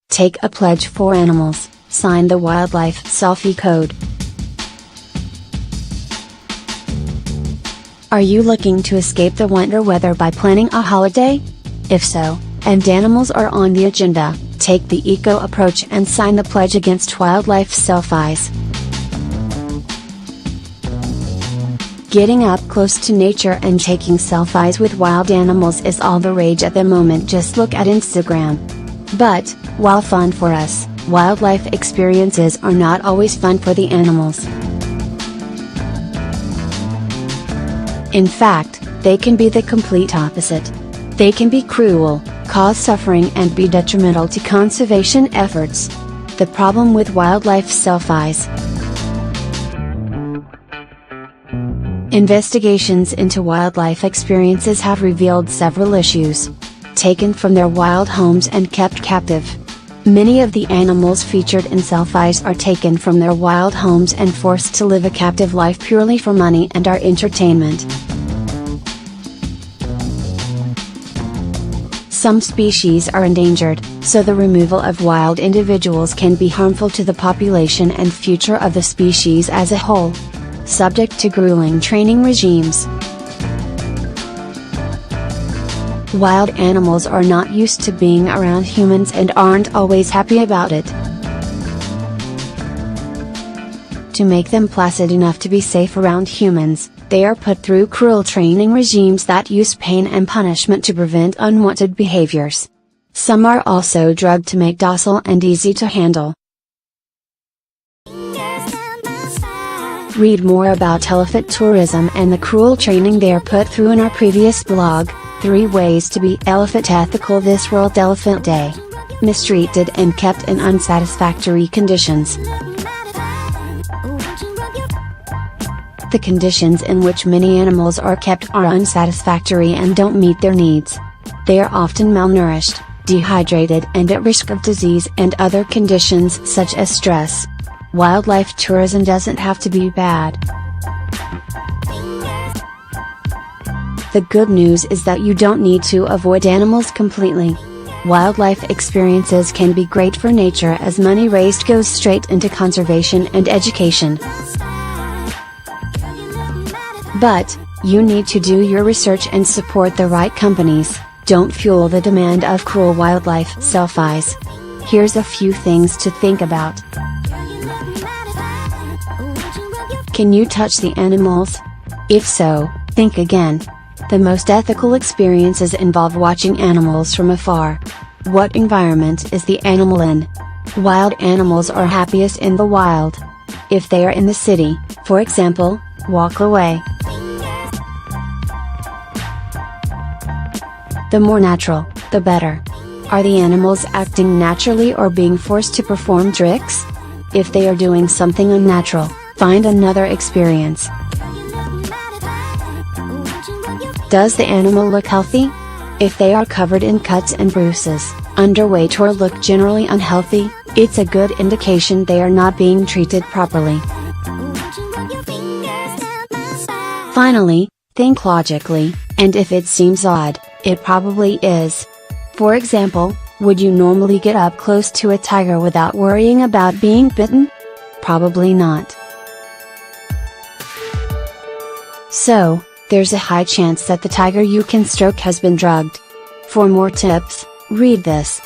Take a pledge for animals, sign the Wildlife Selfie Code. Are you looking to escape the winter weather by planning a holiday? If so, and animals are on the agenda, take the eco approach and sign the pledge against wildlife selfies. Getting up close to nature and taking selfies with wild animals is all the rage at the moment. Just look at Instagram. But, while fun for us, wildlife experiences are not always fun for the animals. In fact, they can be the complete opposite. They can be cruel, cause suffering and be detrimental to conservation efforts. The problem with wildlife selfies. Investigations into wildlife experiences have revealed several issues. Taken from their wild homes and kept captive. Many of the animals featured in selfies are taken from their wild homes and forced to live a captive life purely for money and our entertainment. Some species are endangered, so the removal of wild individuals can be harmful to the population and future of the species as a whole. Subject to grueling training regimes. Wild animals are not used to being around humans and aren't always happy about it. To make them placid enough to be safe around humans, they are put through cruel training regimes that use pain and punishment to prevent unwanted behaviors. Some are also drugged to make docile and easy to handle. Read more about elephant tourism and the cruel training they are put through in our previous blog, 3 Ways to Be Elephant Ethical this World Elephant Day. Mistreated and kept in unsatisfactory conditions. The conditions in which many animals are kept are unsatisfactory and don't meet their needs. They are often malnourished, dehydrated and at risk of disease and other conditions such as stress. Wildlife tourism doesn't have to be bad. The good news is that you don't need to avoid animals completely. Wildlife experiences can be great for nature as money raised goes straight into conservation and education. But, you need to do your research and support the right companies. Don't fuel the demand of cruel wildlife selfies. Here's a few things to think about. Can you touch the animals? If so, think again. The most ethical experiences involve watching animals from afar. What environment is the animal in? Wild animals are happiest in the wild. If they are in the city, for example, walk away. The more natural, the better. Are the animals acting naturally or being forced to perform tricks? If they are doing something unnatural, find another experience. Does the animal look healthy? If they are covered in cuts and bruises, underweight or look generally unhealthy, it's a good indication they are not being treated properly. Finally, think logically, and if it seems odd, it probably is. For example, would you normally get up close to a tiger without worrying about being bitten? Probably not. So, there's a high chance that the tiger you can stroke has been drugged. For more tips, read this.